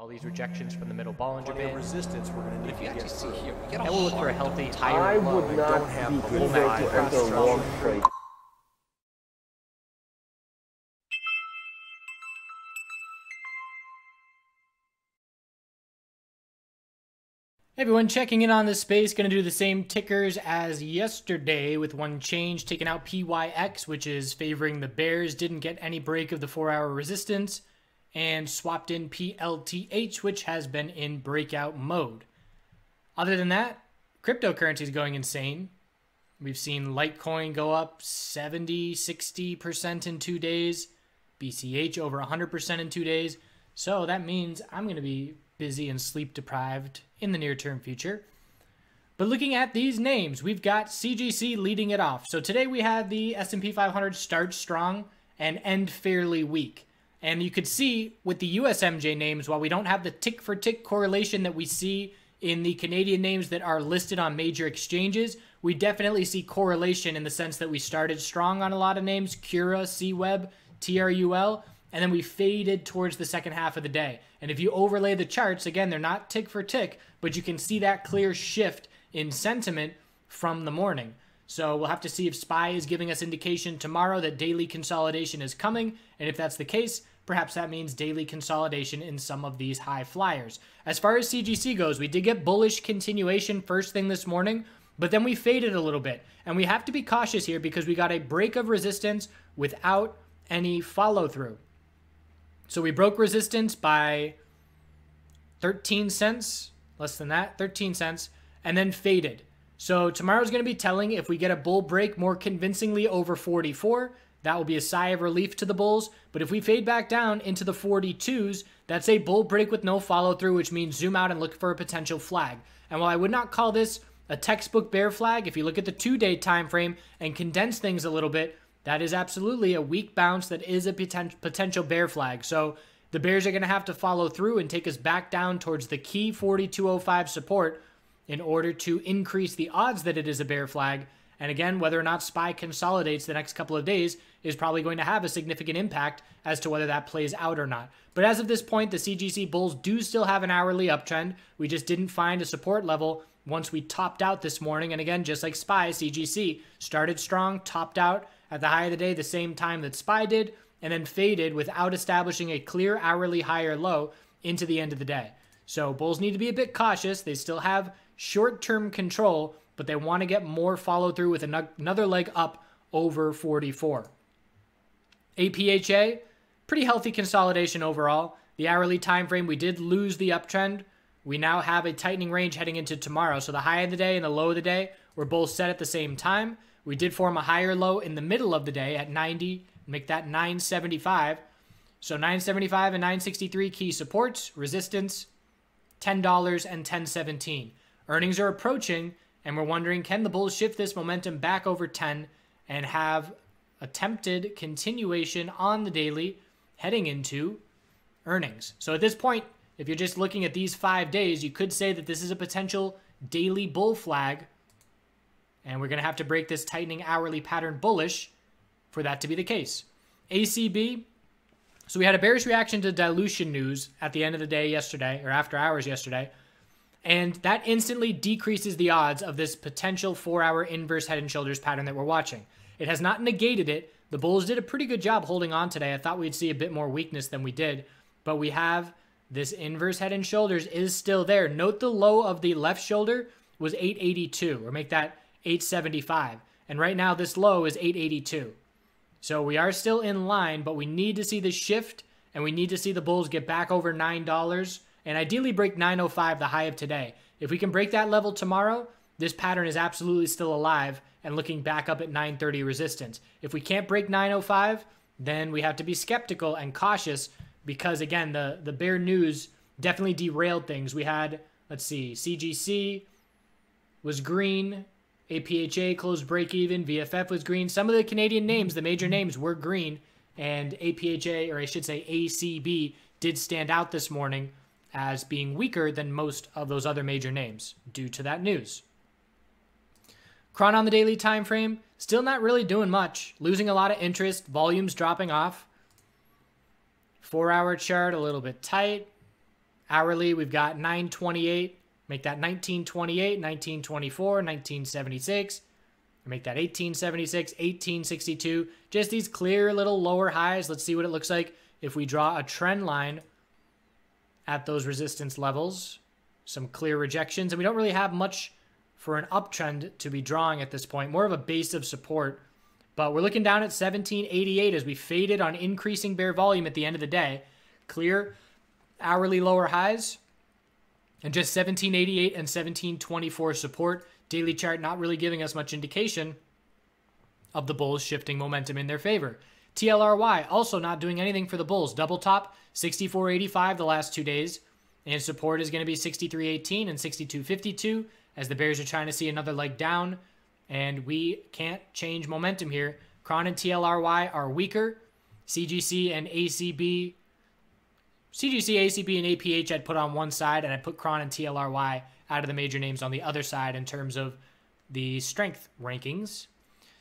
All these rejections from the middle Bollinger Band. Resistance we're going to need. If you actually see here, we get a And we'll look for a healthy higher I low. would not be eager to enter a long trade. Hey everyone, checking in on this space. Going to do the same tickers as yesterday with one change, taking out PYX, which is favoring the bears. Didn't get any break of the 4-hour resistance, and swapped in PLTH, which has been in breakout mode. Other than that, cryptocurrency is going insane. We've seen Litecoin go up 70, 60% in 2 days. BCH over 100% in 2 days. So that means I'm going to be busy and sleep deprived in the near term future. But looking at these names, we've got CGC leading it off. So today we had the S&P 500 start strong and end fairly weak. And you could see with the USMJ names, while we don't have the tick for tick correlation that we see in the Canadian names that are listed on major exchanges, we definitely see correlation in the sense that we started strong on a lot of names, Cura, CWeb, TRUL, and then we faded towards the second half of the day. And if you overlay the charts, again, they're not tick for tick, but you can see that clear shift in sentiment from the morning. So we'll have to see if SPY is giving us indication tomorrow that daily consolidation is coming. And if that's the case, perhaps that means daily consolidation in some of these high flyers. As far as CGC goes, we did get bullish continuation first thing this morning, but then we faded a little bit. And we have to be cautious here because we got a break of resistance without any follow through. So we broke resistance by 13 cents, less than that, 13 cents, and then faded. So tomorrow's going to be telling if we get a bull break more convincingly over 44. That will be a sigh of relief to the bulls. But if we fade back down into the 42s, that's a bull break with no follow through, which means zoom out and look for a potential flag. And while I would not call this a textbook bear flag, if you look at the 2-day time frame and condense things a little bit, that is absolutely a weak bounce that is a potential bear flag. So the bears are going to have to follow through and take us back down towards the key 4205 support in order to increase the odds that it is a bear flag. And again, whether or not SPY consolidates the next couple of days is probably going to have a significant impact as to whether that plays out or not. But as of this point, the CGC bulls do still have an hourly uptrend. We just didn't find a support level once we topped out this morning. And again, just like SPY, CGC started strong, topped out at the high of the day the same time that SPY did, and then faded without establishing a clear hourly high or low into the end of the day. So bulls need to be a bit cautious. They still have short-term control, but they want to get more follow-through with another leg up over 44. APHA, pretty healthy consolidation overall. The hourly time frame, we did lose the uptrend. We now have a tightening range heading into tomorrow. So the high of the day and the low of the day were both set at the same time. We did form a higher low in the middle of the day at 90, make that 975. So 975 and 963 key supports, resistance, $10 and 10.17. Earnings are approaching, and we're wondering, can the bulls shift this momentum back over 10 and have attempted continuation on the daily heading into earnings? So at this point, if you're just looking at these 5 days, you could say that this is a potential daily bull flag. And we're going to have to break this tightening hourly pattern bullish for that to be the case. ACB, so we had a bearish reaction to dilution news at the end of the day yesterday, or after hours yesterday. And that instantly decreases the odds of this potential 4-hour inverse head and shoulders pattern that we're watching. It has not negated it. The bulls did a pretty good job holding on today. I thought we'd see a bit more weakness than we did. But we have this inverse head and shoulders is still there. Note the low of the left shoulder was 882, or make that 875, and right now this low is 882. So we are still in line, but we need to see the shift, and we need to see the bulls get back over $9 and ideally break 905, the high of today. If we can break that level tomorrow, this pattern is absolutely still alive and looking back up at 930 resistance. If we can't break 905, then we have to be skeptical and cautious because again, the bear news definitely derailed things. We had, let's see, CGC was green, APHA closed break even, VFF was green. Some of the Canadian names, the major names, were green, and APHA, or I should say ACB, did stand out this morning as being weaker than most of those other major names due to that news. Cron on the daily time frame, still not really doing much, losing a lot of interest, volumes dropping off. 4-hour chart a little bit tight. Hourly, we've got 928. Make that 1928, 1924, 1976. Make that 1876, 1862. Just these clear little lower highs. Let's see what it looks like if we draw a trend line at those resistance levels. Some clear rejections. And we don't really have much for an uptrend to be drawing at this point. More of a base of support. But we're looking down at 1788 as we faded on increasing bear volume at the end of the day. Clear hourly lower highs. And just 1788 and 1724 support. Daily chart not really giving us much indication of the bulls shifting momentum in their favor. TLRY also not doing anything for the bulls. Double top 64.85 the last 2 days. And support is going to be 63.18 and 62.52 as the bears are trying to see another leg down. And we can't change momentum here. Cron and TLRY are weaker. CGC and ACB. CGC, ACB, and APH I'd put on one side, and I'd put Cron and TLRY out of the major names on the other side in terms of the strength rankings.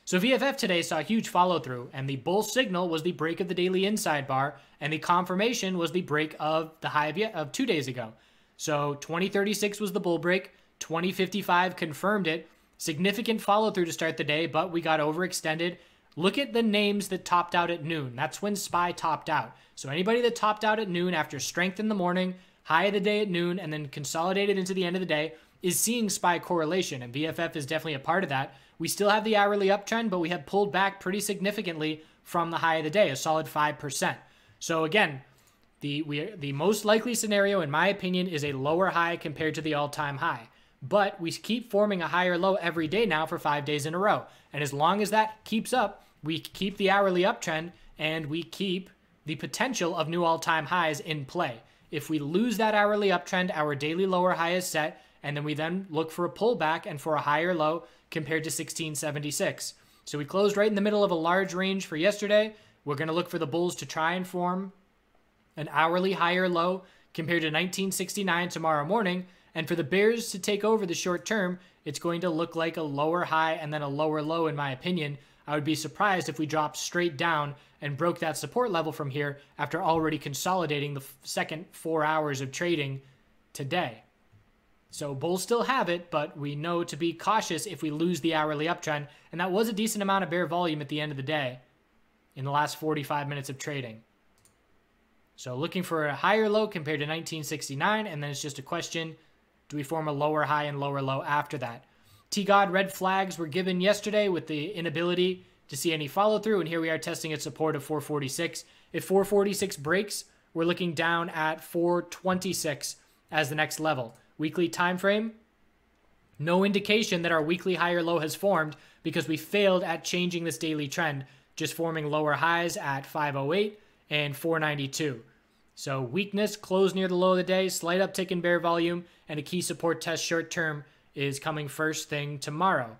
So VFF today saw a huge follow-through, and the bull signal was the break of the daily inside bar, and the confirmation was the break of the high of 2 days ago. So 2036 was the bull break. 2055 confirmed it. Significant follow-through to start the day, but we got overextended. Look at the names that topped out at noon. That's when SPY topped out. So anybody that topped out at noon after strength in the morning, high of the day at noon, and then consolidated into the end of the day is seeing SPY correlation, and VFF is definitely a part of that. We still have the hourly uptrend, but we have pulled back pretty significantly from the high of the day, a solid 5%. So again, the most likely scenario, in my opinion, is a lower high compared to the all-time high. But we keep forming a higher low every day now for 5 days in a row. And as long as that keeps up, we keep the hourly uptrend and we keep the potential of new all-time highs in play. If we lose that hourly uptrend, our daily lower high is set, and then we then look for a pullback and for a higher low compared to 1676. So we closed right in the middle of a large range for yesterday. We're going to look for the bulls to try and form an hourly higher low compared to 1969 tomorrow morning. And for the bears to take over the short term, it's going to look like a lower high and then a lower low, in my opinion. I would be surprised if we dropped straight down and broke that support level from here after already consolidating the second 4 hours of trading today. So bulls still have it, but we know to be cautious if we lose the hourly uptrend. And that was a decent amount of bear volume at the end of the day in the last 45 minutes of trading. So looking for a higher low compared to 1969, and then it's just a question, do we form a lower high and lower low after that? T-God red flags were given yesterday with the inability to see any follow through, and here we are testing its support of 446. If 446 breaks, we're looking down at 426 as the next level. Weekly time frame, no indication that our weekly higher low has formed because we failed at changing this daily trend, just forming lower highs at 508 and 492. So weakness, close near the low of the day, slight uptick in bear volume, and a key support test short term is coming first thing tomorrow.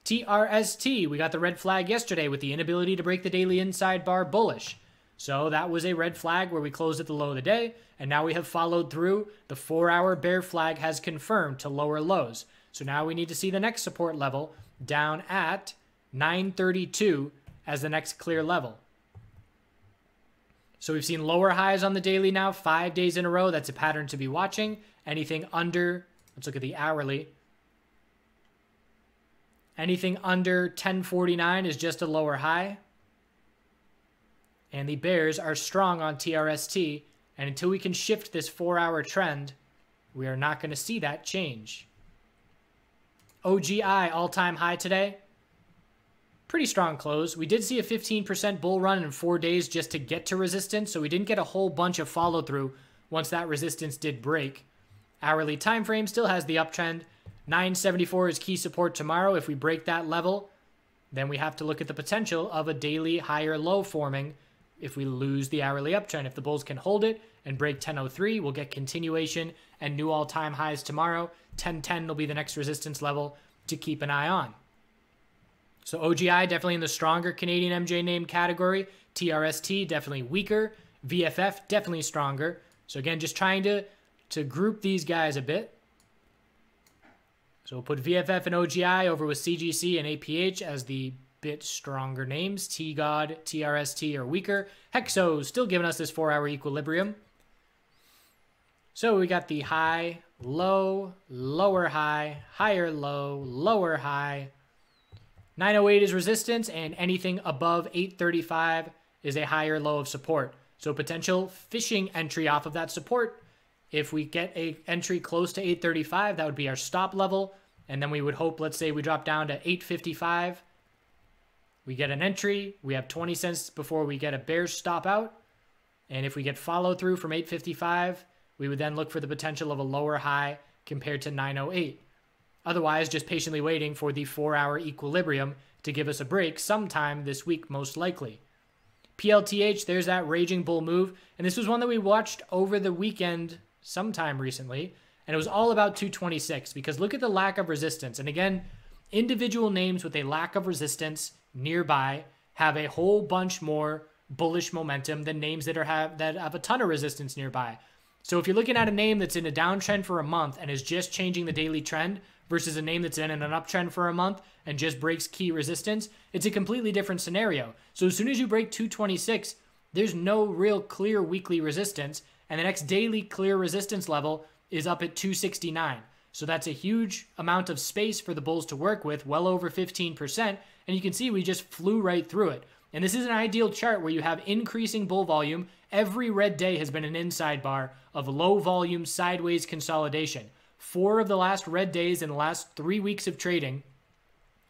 TRST, we got the red flag yesterday with the inability to break the daily inside bar bullish. So that was a red flag where we closed at the low of the day, and now we have followed through. The 4-hour bear flag has confirmed to lower lows. So now we need to see the next support level down at 932 as the next clear level. So we've seen lower highs on the daily now, 5 days in a row. That's a pattern to be watching. Anything under, let's look at the hourly. Anything under 1049 is just a lower high. And the bears are strong on TRST. And until we can shift this 4-hour trend, we are not going to see that change. OGI, all-time high today. Pretty strong close. We did see a 15% bull run in 4 days just to get to resistance, so we didn't get a whole bunch of follow-through once that resistance did break. Hourly time frame still has the uptrend. 974 is key support tomorrow. If we break that level, then we have to look at the potential of a daily higher low forming if we lose the hourly uptrend. If the bulls can hold it and break 1003, we'll get continuation and new all-time highs tomorrow. 1010 will be the next resistance level to keep an eye on. So OGI definitely in the stronger Canadian MJ name category. TRST definitely weaker. VFF definitely stronger. So again, just trying to group these guys a bit. So we'll put VFF and OGI over with CGC and APH as the bit stronger names. T-God, TRST are weaker. Hexo still giving us this 4-hour equilibrium. So we got the high, low, lower high, higher low, lower high. 908 is resistance, and anything above 835 is a higher low of support. So potential fishing entry off of that support. If we get a entry close to 835, that would be our stop level. And then we would hope, let's say we drop down to 855. We get an entry. We have 20 cents before we get a bear stop out. And if we get follow through from 855, we would then look for the potential of a lower high compared to 908. Otherwise, just patiently waiting for the 4-hour equilibrium to give us a break sometime this week, most likely. PLTH, there's that raging bull move. And this was one that we watched over the weekend sometime recently. And it was all about 226 because look at the lack of resistance. And again, individual names with a lack of resistance nearby have a whole bunch more bullish momentum than names that have a ton of resistance nearby. So if you're looking at a name that's in a downtrend for a month and is just changing the daily trend versus a name that's in an uptrend for a month and just breaks key resistance, it's a completely different scenario. So as soon as you break 226, there's no real clear weekly resistance, and the next daily clear resistance level is up at 269. So that's a huge amount of space for the bulls to work with, well over 15%, and you can see we just flew right through it. And this is an ideal chart where you have increasing bull volume. Every red day has been an inside bar of low volume sideways consolidation. 4 of the last red days in the last 3 weeks of trading,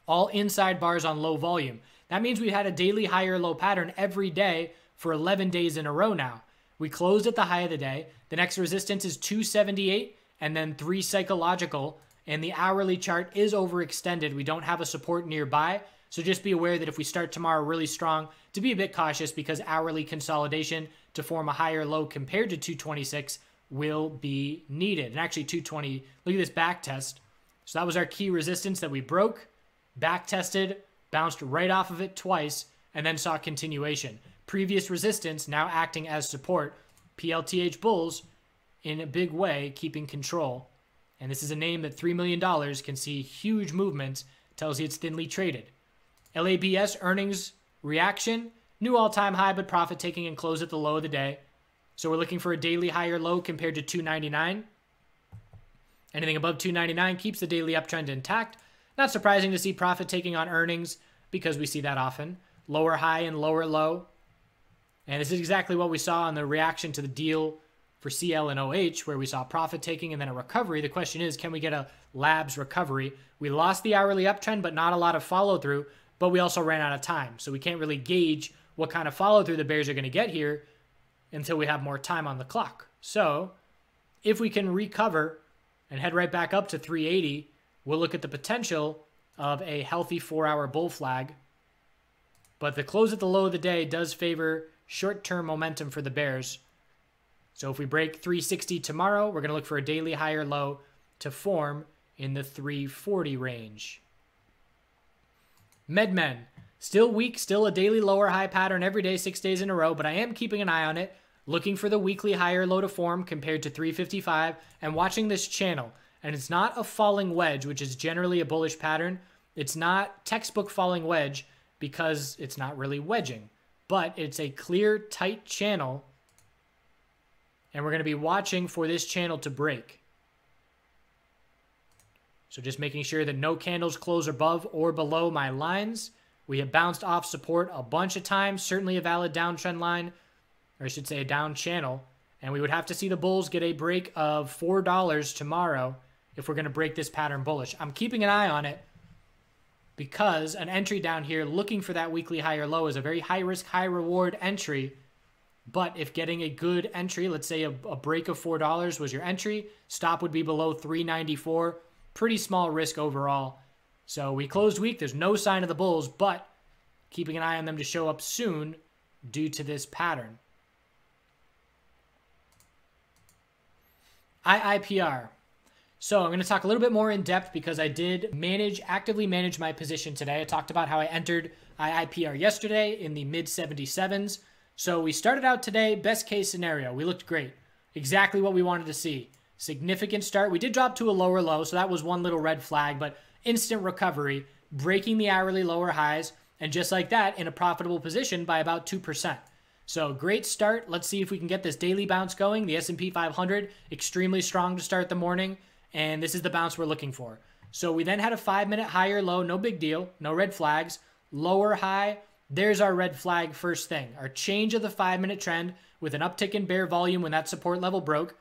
all inside bars on low volume. That means we had a daily higher low pattern every day for 11 days in a row now. We closed at the high of the day. The next resistance is 278 and then 3 psychological. And the hourly chart is overextended. We don't have a support nearby. So just be aware that if we start tomorrow really strong, to be a bit cautious because hourly consolidation to form a higher low compared to 226 will be needed. And actually 220, look at this back test. So that was our key resistance that we broke, back tested, bounced right off of it twice, and then saw continuation. Previous resistance now acting as support. PLTH bulls in a big way keeping control. And this is a name that $3 million can see huge movements, tells you it's thinly traded. LABS earnings reaction, new all-time high, but profit taking and close at the low of the day. So we're looking for a daily higher low compared to 299. Anything above 299 keeps the daily uptrend intact. Not surprising to see profit taking on earnings because we see that often. Lower high and lower low. And this is exactly what we saw in the reaction to the deal for CL and OH, where we saw profit taking and then a recovery. The question is, can we get a labs recovery? We lost the hourly uptrend, but not a lot of follow through. But we also ran out of time, so we can't really gauge what kind of follow-through the bears are going to get here until we have more time on the clock. So if we can recover and head right back up to 380, we'll look at the potential of a healthy 4-hour bull flag. But the close at the low of the day does favor short-term momentum for the bears. So if we break 360 tomorrow, we're going to look for a daily higher low to form in the 340 range. MedMen, still weak, still a daily lower high pattern every day, 6 days in a row, but I am keeping an eye on it, looking for the weekly higher low to form compared to 355 and watching this channel. And it's not a falling wedge, which is generally a bullish pattern. It's not textbook falling wedge because it's not really wedging, but it's a clear, tight channel. And we're going to be watching for this channel to break. So just making sure that no candles close above or below my lines. We have bounced off support a bunch of times, certainly a valid downtrend line, or I should say a down channel. And we would have to see the bulls get a break of $4 tomorrow if we're going to break this pattern bullish. I'm keeping an eye on it because an entry down here looking for that weekly higher low is a very high risk, high reward entry. But if getting a good entry, let's say a break of $4 was your entry, stop would be below 394. Pretty small risk overall. So we closed weak. There's no sign of the bulls, but keeping an eye on them to show up soon due to this pattern. IIPR. So I'm going to talk a little bit more in depth because I did actively manage my position today. I talked about how I entered IIPR yesterday in the mid 77s. So we started out today, best case scenario. We looked great. Exactly what we wanted to see. Significant start. We did drop to a lower low, so that was one little red flag, but instant recovery, breaking the hourly lower highs, and just like that, in a profitable position by about 2%. So great start. Let's see if we can get this daily bounce going. The S&P 500, extremely strong to start the morning. And this is the bounce we're looking for. So we then had a 5-minute higher low, no big deal, no red flags. Lower high, there's our red flag first thing. Our change of the 5-minute trend with an uptick in bear volume when that support level broke.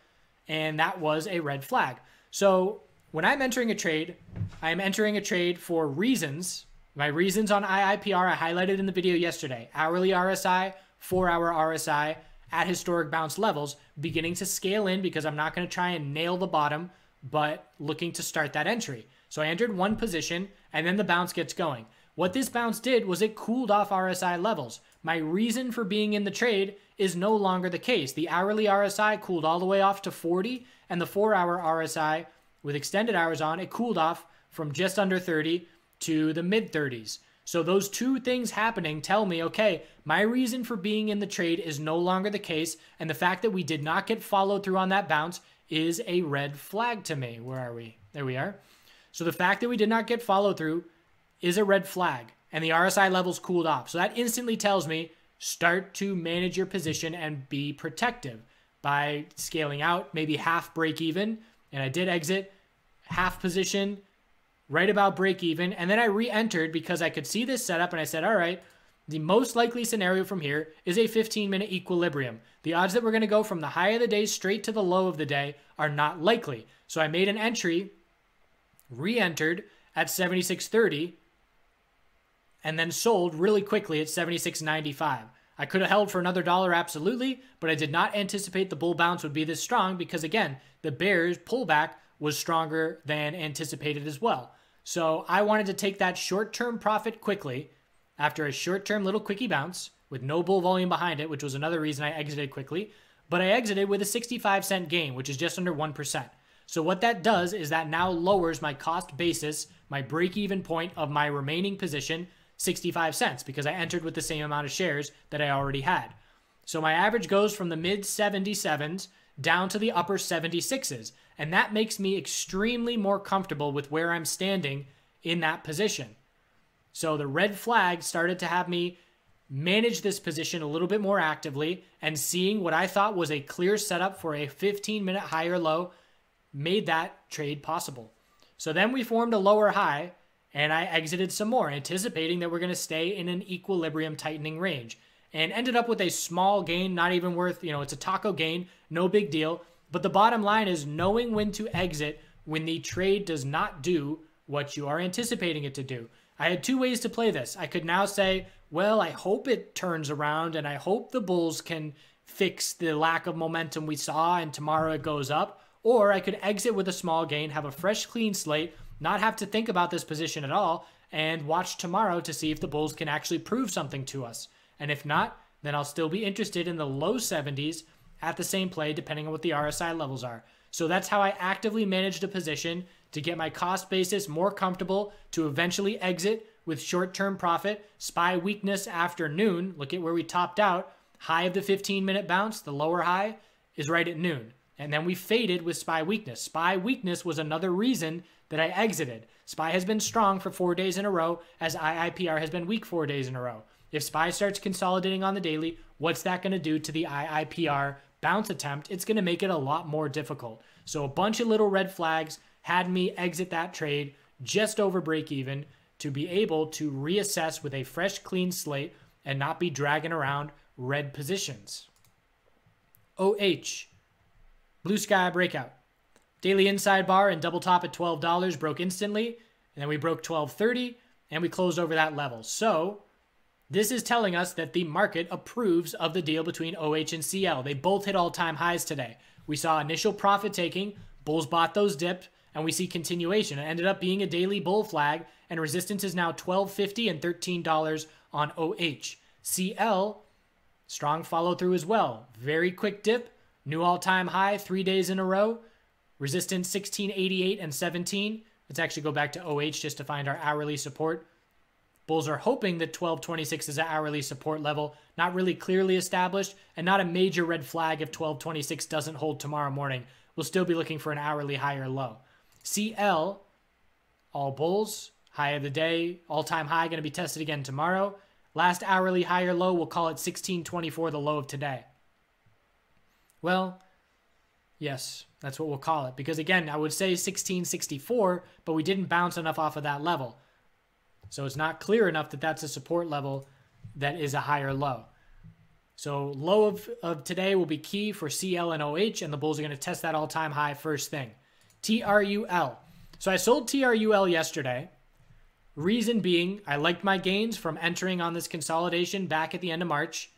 And that was a red flag. So when I'm entering a trade, I'm entering a trade for reasons. My reasons on IIPR I highlighted in the video yesterday. Hourly RSI, 4-hour RSI at historic bounce levels, beginning to scale in because I'm not going to try and nail the bottom, but looking to start that entry. So I entered one position and then the bounce gets going. What this bounce did was it cooled off RSI levels. My reason for being in the trade is no longer the case. The hourly RSI cooled all the way off to 40, and the 4-hour RSI with extended hours on, it cooled off from just under 30 to the mid 30s. So those two things happening tell me, okay, my reason for being in the trade is no longer the case, and the fact that we did not get followed through on that bounce is a red flag to me. Where are we? There we are. So the fact that we did not get followed through is a red flag, and the RSI levels cooled off. So that instantly tells me start to manage your position and be protective by scaling out, maybe half break even. And I did exit half position right about break even. And then I re-entered because I could see this setup and I said, all right, the most likely scenario from here is a 15-minute equilibrium. The odds that we're going to go from the high of the day straight to the low of the day are not likely. So I made an entry, re-entered at 76.30, and then sold really quickly at 76.95. I could have held for another dollar, absolutely, but I did not anticipate the bull bounce would be this strong because, again, the bears pullback was stronger than anticipated as well. So I wanted to take that short-term profit quickly after a short-term little quickie bounce with no bull volume behind it, which was another reason I exited quickly. But I exited with a 65-cent gain, which is just under 1%. So what that does is that now lowers my cost basis, my break-even point of my remaining position, 65 cents, because I entered with the same amount of shares that I already had. So my average goes from the mid 77s down to the upper 76s. And that makes me extremely more comfortable with where I'm standing in that position. So the red flag started to have me manage this position a little bit more actively, and seeing what I thought was a clear setup for a 15-minute higher low made that trade possible. So then we formed a lower high, and I exited some more, anticipating that we're going to stay in an equilibrium tightening range, and ended up with a small gain, not even worth, it's a taco gain, no big deal. But the bottom line is knowing when to exit when the trade does not do what you are anticipating it to do. I had two ways to play this. I could now say, well, I hope it turns around and I hope the bulls can fix the lack of momentum we saw and tomorrow it goes up. Or I could exit with a small gain, have a fresh, clean slate, not have to think about this position at all, and watch tomorrow to see if the bulls can actually prove something to us. And if not, then I'll still be interested in the low 70s at the same play, depending on what the RSI levels are. So that's how I actively managed a position to get my cost basis more comfortable to eventually exit with short-term profit. SPY weakness after noon. Look at where we topped out. High of the 15-minute bounce, the lower high, is right at noon. And then we faded with SPY weakness. SPY weakness was another reason that I exited. SPY has been strong for 4 days in a row, as IIPR has been weak 4 days in a row. If SPY starts consolidating on the daily, what's that going to do to the IIPR bounce attempt? It's going to make it a lot more difficult. So a bunch of little red flags had me exit that trade just over break even to be able to reassess with a fresh, clean slate and not be dragging around red positions. OH, blue sky breakout. Daily inside bar and double top at $12 broke instantly, and then we broke $12.30 and we closed over that level. So this is telling us that the market approves of the deal between OH and CL. They both hit all-time highs today. We saw initial profit taking, bulls bought those dipped, and we see continuation. It ended up being a daily bull flag, and resistance is now $12.50 and $13 on OH. CL, strong follow through as well. Very quick dip, new all-time high 3 days in a row. Resistance 16.88 and 17. Let's actually go back to OH just to find our hourly support. Bulls are hoping that 12.26 is an hourly support level, not really clearly established, and not a major red flag if 12.26 doesn't hold tomorrow morning. We'll still be looking for an hourly high or low. CL, all bulls, high of the day, all-time high going to be tested again tomorrow. Last hourly higher low, we'll call it 16.24, the low of today. Well, yes, that's what we'll call it. Because again, I would say 16.64, but we didn't bounce enough off of that level. So it's not clear enough that that's a support level that is a higher low. So low of today will be key for CL and OH, and the bulls are going to test that all-time high first thing. TRUL. So I sold TRUL yesterday. Reason being, I liked my gains from entering on this consolidation back at the end of March,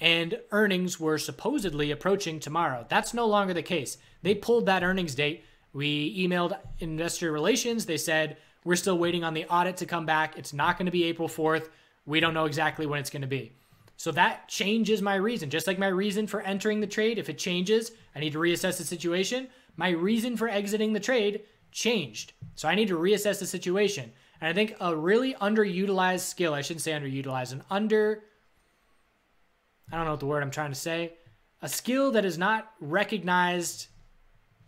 and earnings were supposedly approaching tomorrow. That's no longer the case. They pulled that earnings date. We emailed investor relations. They said, we're still waiting on the audit to come back. It's not going to be April 4th. We don't know exactly when it's going to be. So that changes my reason. Just like my reason for entering the trade, if it changes, I need to reassess the situation. My reason for exiting the trade changed. So I need to reassess the situation. And I think a really underutilized skill, I shouldn't say underutilized, I don't know what the word I'm trying to say, a skill that is not recognized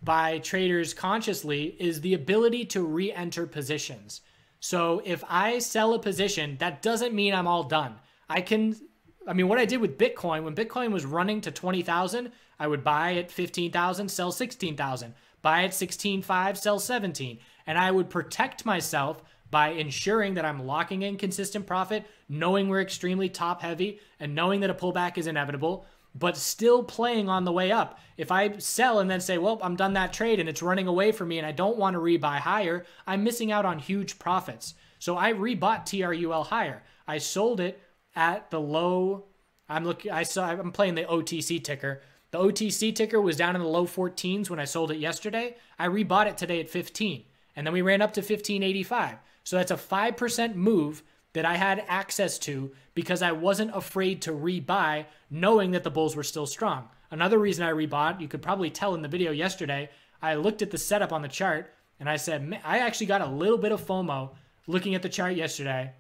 by traders consciously is the ability to re-enter positions. So if I sell a position, that doesn't mean I'm all done. What I did with Bitcoin, when Bitcoin was running to 20,000, I would buy at 15,000, sell 16,000. Buy at 16.5, sell 17. And I would protect myself by ensuring that I'm locking in consistent profit, knowing we're extremely top heavy, and knowing that a pullback is inevitable, but still playing on the way up. If I sell and then say, well, I'm done that trade and it's running away from me and I don't want to rebuy higher, I'm missing out on huge profits. So I rebought TRUL higher. I sold it at the low. I'm playing the OTC ticker. The OTC ticker was down in the low 14s when I sold it yesterday. I rebought it today at 15, and then we ran up to 15.85. So that's a 5% move that I had access to because I wasn't afraid to rebuy, knowing that the bulls were still strong. Another reason I rebought, you could probably tell in the video yesterday, I looked at the setup on the chart and I said, I actually got a little bit of FOMO looking at the chart yesterday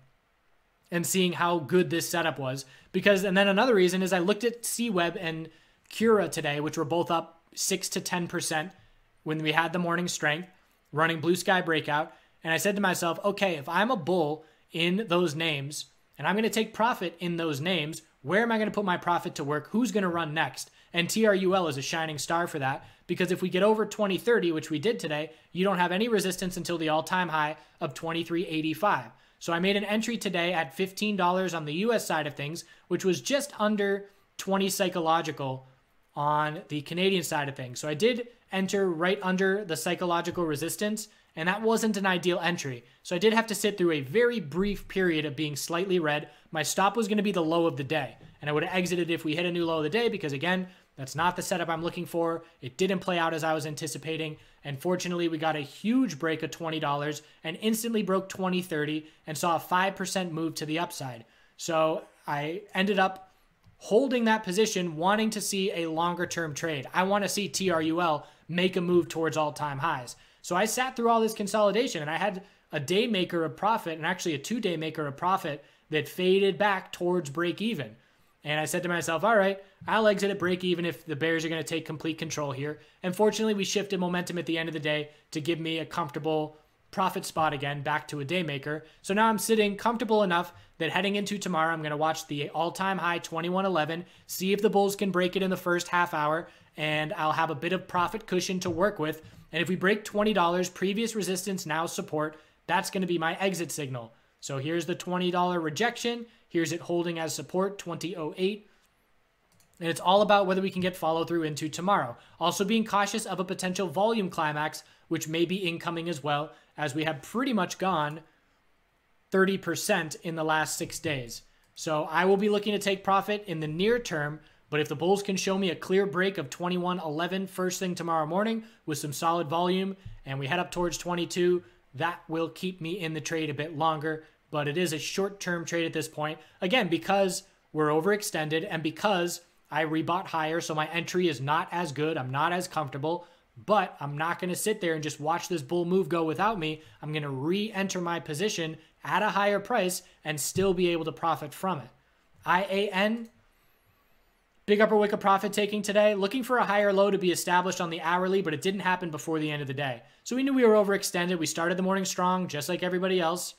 and seeing how good this setup was. And then another reason is I looked at CWeb and Cura today, which were both up 6 to 10% when we had the morning strength, running blue sky breakout. And I said to myself, okay, if I'm a bull in those names and I'm going to take profit in those names, where am I going to put my profit to work? Who's going to run next? And TRUL is a shining star for that, because if we get over 2030, which we did today, you don't have any resistance until the all-time high of 23.85. So I made an entry today at $15 on the US side of things, which was just under 20 psychological on the Canadian side of things. So I did enter right under the psychological resistance, and that wasn't an ideal entry. So I did have to sit through a very brief period of being slightly red. My stop was going to be the low of the day, and I would have exited if we hit a new low of the day, because again, that's not the setup I'm looking for. It didn't play out as I was anticipating. And fortunately, we got a huge break of $20 and instantly broke 20.30 and saw a 5% move to the upside. So I ended up holding that position, wanting to see a longer term trade. I want to see TRUL make a move towards all-time highs. So I sat through all this consolidation and I had a day maker of profit, and actually a 2-day maker of profit, that faded back towards break even. And I said to myself, all right, I'll exit at break even if the bears are going to take complete control here. And fortunately, we shifted momentum at the end of the day to give me a comfortable profit spot again, back to a day maker. So now I'm sitting comfortable enough that heading into tomorrow, I'm going to watch the all-time high 21.11, see if the bulls can break it in the first half hour, and I'll have a bit of profit cushion to work with. And if we break $20, previous resistance, now support, that's going to be my exit signal. So here's the $20 rejection. Here's it holding as support, 20.08. And it's all about whether we can get follow through into tomorrow. Also being cautious of a potential volume climax, which may be incoming as well, as we have pretty much gone 30% in the last 6 days. So I will be looking to take profit in the near term, but if the bulls can show me a clear break of 21.11 first thing tomorrow morning with some solid volume, and we head up towards 22, that will keep me in the trade a bit longer. But it is a short-term trade at this point. Again, because we're overextended and because I rebought higher, so my entry is not as good. I'm not as comfortable, but I'm not going to sit there and just watch this bull move go without me. I'm going to re-enter my position at a higher price and still be able to profit from it. IAN, big upper wick of profit taking today, looking for a higher low to be established on the hourly, but it didn't happen before the end of the day. So we knew we were overextended. We started the morning strong, just like everybody else.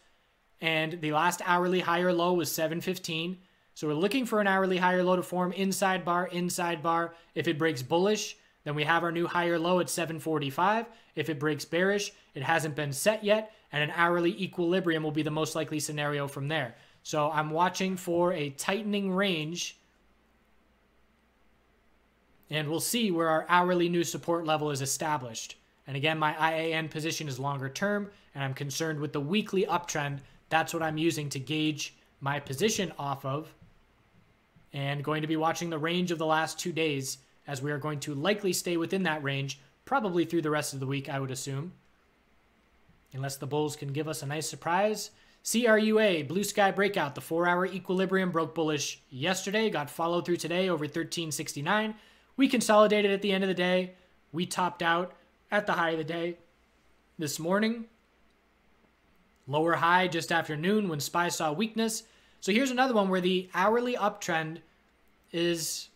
and the last hourly higher low was 715. So we're looking for an hourly higher low to form inside bar, inside bar. If it breaks bullish, then we have our new higher low at 745. If it breaks bearish, it hasn't been set yet, and an hourly equilibrium will be the most likely scenario from there. So I'm watching for a tightening range, and we'll see where our hourly new support level is established. And again, my IAN position is longer term, and I'm concerned with the weekly uptrend. That's what I'm using to gauge my position off of, and going to be watching the range of the last 2 days, as we are going to likely stay within that range, probably through the rest of the week, I would assume. Unless the bulls can give us a nice surprise. CRUA, blue sky breakout. The 4-hour equilibrium broke bullish yesterday, got followed through today over 1369. We consolidated at the end of the day. We topped out at the high of the day this morning. Lower high just after noon when SPY saw weakness. So here's another one where the hourly uptrend is,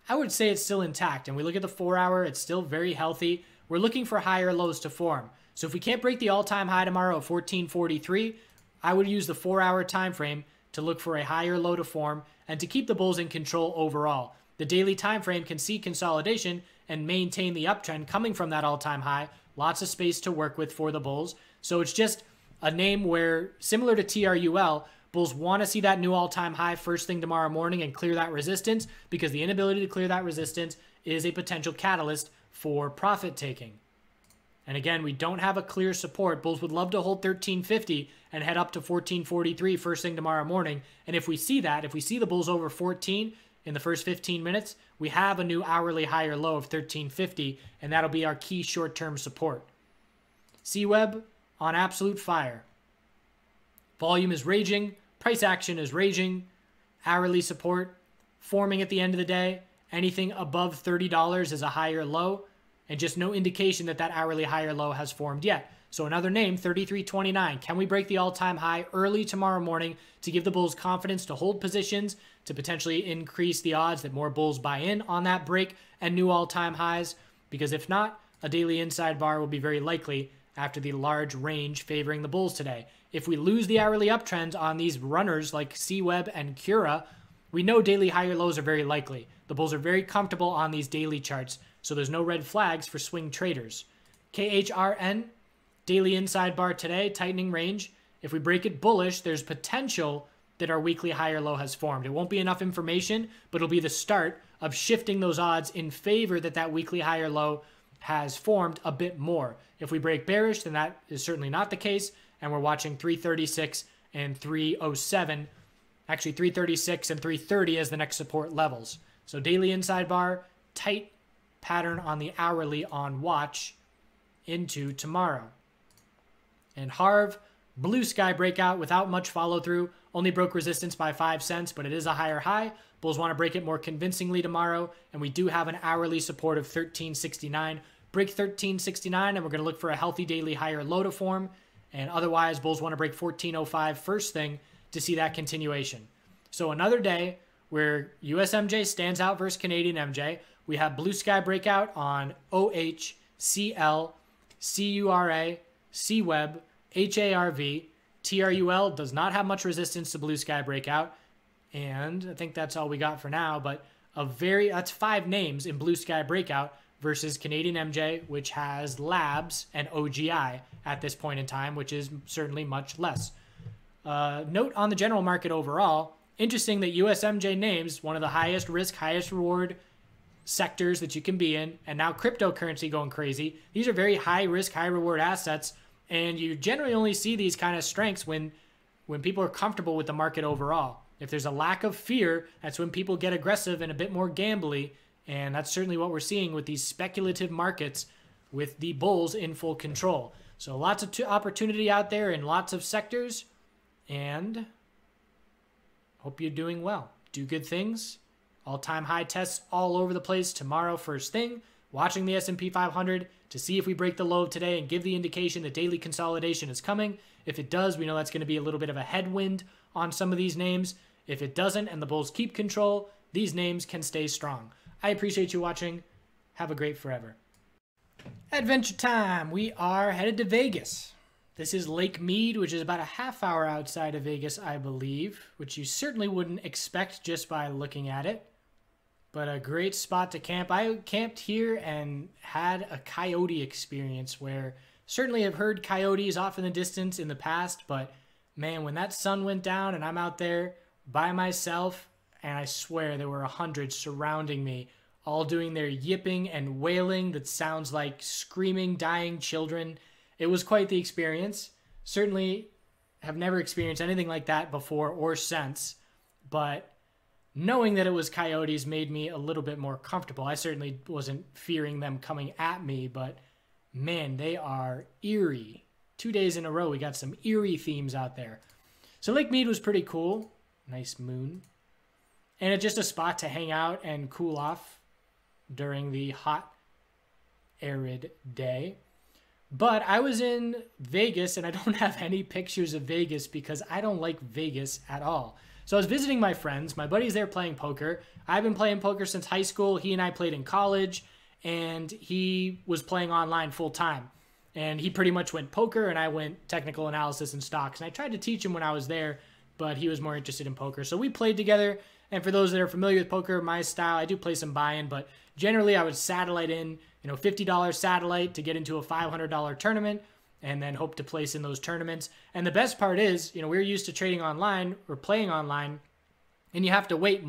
I would say it's still intact. And we look at the 4-hour, it's still very healthy. We're looking for higher lows to form. So if we can't break the all-time high tomorrow of 1443, I would use the 4-hour time frame to look for a higher low to form and to keep the bulls in control overall. The daily time frame can see consolidation and maintain the uptrend coming from that all-time high. Lots of space to work with for the bulls. So it's just a name where, similar to TRUL, bulls want to see that new all-time high first thing tomorrow morning and clear that resistance, because the inability to clear that resistance is a potential catalyst for profit taking. And again, we don't have a clear support. Bulls would love to hold 1350 and head up to 1443 first thing tomorrow morning. And if we see that, if we see the bulls over 14 in the first 15 minutes, we have a new hourly higher low of 1350, and that'll be our key short-term support. CWeb on absolute fire. Volume is raging. Price action is raging. Hourly support forming at the end of the day. Anything above $30 is a higher low, and just no indication that that hourly higher low has formed yet. So another name, 33.29. Can we break the all-time high early tomorrow morning to give the bulls confidence to hold positions, to potentially increase the odds that more bulls buy in on that break and new all-time highs? Because if not, a daily inside bar will be very likely after the large range favoring the bulls today. If we lose the hourly uptrends on these runners like CWeb and Cura, we know daily higher lows are very likely. The bulls are very comfortable on these daily charts, so there's no red flags for swing traders. KHRN, daily inside bar today, tightening range. If we break it bullish, there's potential that our weekly higher low has formed. It won't be enough information, but it'll be the start of shifting those odds in favor that that weekly higher low has formed a bit more. If we break bearish, then that is certainly not the case, and we're watching 336 and 307, actually 336 and 330 as the next support levels. So daily inside bar, tight pattern on the hourly on watch into tomorrow. And Harv, blue sky breakout without much follow through, only broke resistance by 5 cents, but it is a higher high. Bulls want to break it more convincingly tomorrow, and we do have an hourly support of 1369. Break 1369, and we're going to look for a healthy daily higher low to form, and otherwise bulls want to break 1405 first thing to see that continuation. So another day where USMJ stands out versus Canadian MJ. We have blue sky breakout on OH, CL, CURA, CWeb, HARV. TRUL does not have much resistance to blue sky breakout. And I think that's all we got for now. But that's 5 names in blue sky breakout versus Canadian MJ, which has labs and OGI at this point in time, which is certainly much less. Note on the general market overall, interesting that USMJ names one of the highest risk, highest reward sectors that you can be in, and now cryptocurrency going crazy. These are very high risk, high reward assets, and you generally only see these kind of strengths when people are comfortable with the market overall. If there's a lack of fear, that's when people get aggressive and a bit more gambly, and that's certainly what we're seeing with these speculative markets with the bulls in full control. So lots of opportunity out there in lots of sectors, and hope you're doing well. Do good things. All-time high tests all over the place tomorrow first thing. Watching the S&P 500 to see if we break the low today and give the indication that daily consolidation is coming. If it does, we know that's going to be a little bit of a headwind on some of these names. If it doesn't and the bulls keep control, these names can stay strong. I appreciate you watching. Have a great forever. Adventure time. We are headed to Vegas. This is Lake Mead, which is about a half hour outside of Vegas, I believe, which you certainly wouldn't expect just by looking at it. But a great spot to camp. I camped here and had a coyote experience where certainly I've heard coyotes off in the distance in the past, but man, when that sun went down and I'm out there by myself, and I swear there were 100 surrounding me, all doing their yipping and wailing that sounds like screaming, dying children. It was quite the experience. Certainly have never experienced anything like that before or since, but knowing that it was coyotes made me a little bit more comfortable. I certainly wasn't fearing them coming at me, but man, they are eerie. 2 days in a row, we got some eerie themes out there. So Lake Mead was pretty cool. Nice moon. And it's just a spot to hang out and cool off during the hot, arid day. But I was in Vegas, and I don't have any pictures of Vegas because I don't like Vegas at all. So I was visiting my friends. My buddy's there playing poker. I've been playing poker since high school. He and I played in college, and he was playing online full time. And he pretty much went poker, and I went technical analysis and stocks. And I tried to teach him when I was there, but he was more interested in poker. So we played together. And for those that are familiar with poker, my style, I do play some buy-in, but generally I would satellite in, $50 satellite to get into a $500 tournament and then hope to place in those tournaments. And the best part is, we're used to trading online or playing online, and you have to wait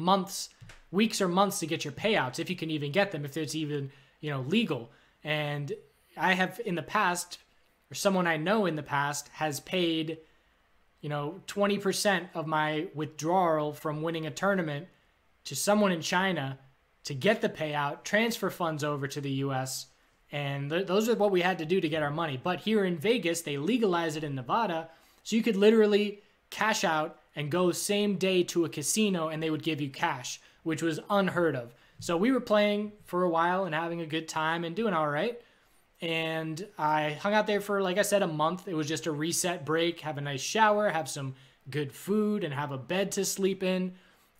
weeks or months to get your payouts, if you can even get them, if it's even, legal. And I have in the past, or someone I know in the past has paid 20% of my withdrawal from winning a tournament to someone in China to get the payout, transfer funds over to the U.S., and those are what we had to do to get our money. But here in Vegas, they legalized it in Nevada, so you could literally cash out and go same day to a casino, and they would give you cash, which was unheard of. So we were playing for a while and having a good time and doing all right. And I hung out there for, like I said, a month. It was just a reset break, have a nice shower, have some good food, and have a bed to sleep in,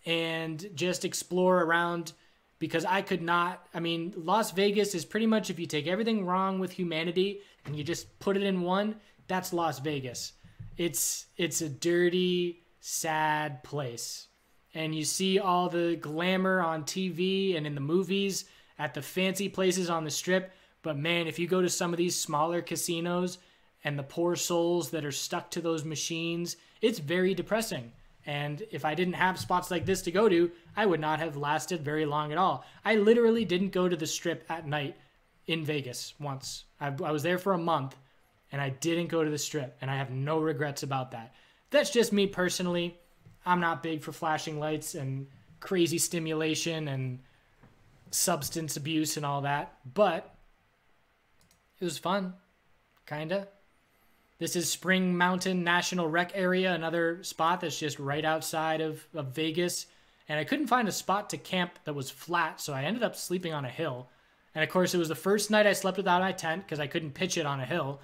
and just explore around, because I could not, Las Vegas is pretty much, if you take everything wrong with humanity and you just put it in one, that's Las Vegas. It's a dirty, sad place. And you see all the glamour on TV and in the movies at the fancy places on the Strip. But man, if you go to some of these smaller casinos and the poor souls that are stuck to those machines, it's very depressing. And if I didn't have spots like this to go to, I would not have lasted very long at all. I literally didn't go to the Strip at night in Vegas once. I was there for a month, and I didn't go to the Strip, and I have no regrets about that. That's just me personally. I'm not big for flashing lights and crazy stimulation and substance abuse and all that, but it was fun, kinda. This is Spring Mountain National Rec Area, another spot that's just right outside of Vegas. And I couldn't find a spot to camp that was flat, so I ended up sleeping on a hill. And of course, it was the first night I slept without my tent because I couldn't pitch it on a hill.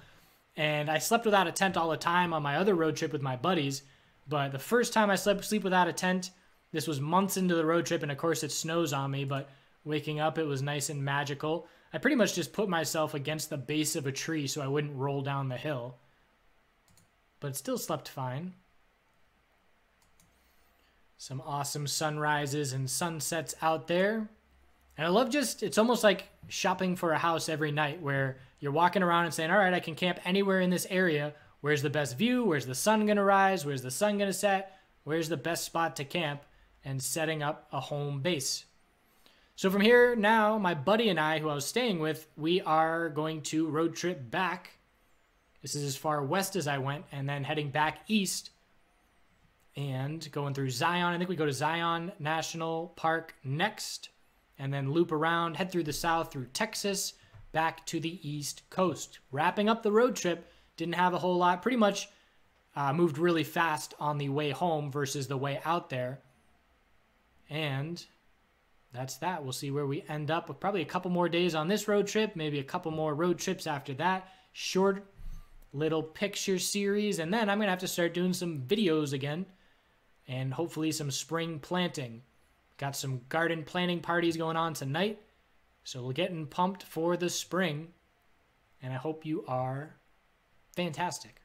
And I slept without a tent all the time on my other road trip with my buddies. But the first time I sleep without a tent, this was months into the road trip, and of course it snows on me, but waking up, it was nice and magical. I pretty much just put myself against the base of a tree so I wouldn't roll down the hill. But still slept fine. Some awesome sunrises and sunsets out there. And I love it's almost like shopping for a house every night where you're walking around and saying, all right, I can camp anywhere in this area. Where's the best view? Where's the sun going to rise? Where's the sun going to set? Where's the best spot to camp? And setting up a home base. So from here now, my buddy and I, who I was staying with, we are going to road trip back. This is as far west as I went, and then heading back east and going through Zion. I think we go to Zion National Park next, and then loop around, head through the south, through Texas, back to the east coast. Wrapping up the road trip, didn't have a whole lot. Pretty much moved really fast on the way home versus the way out there. And that's that. We'll see where we end up with probably a couple more days on this road trip, maybe a couple more road trips after that. Short little picture series, and then I'm gonna have to start doing some videos again, and hopefully some spring planting. Got some garden planting parties going on tonight, so we're getting pumped for the spring, and I hope you are fantastic.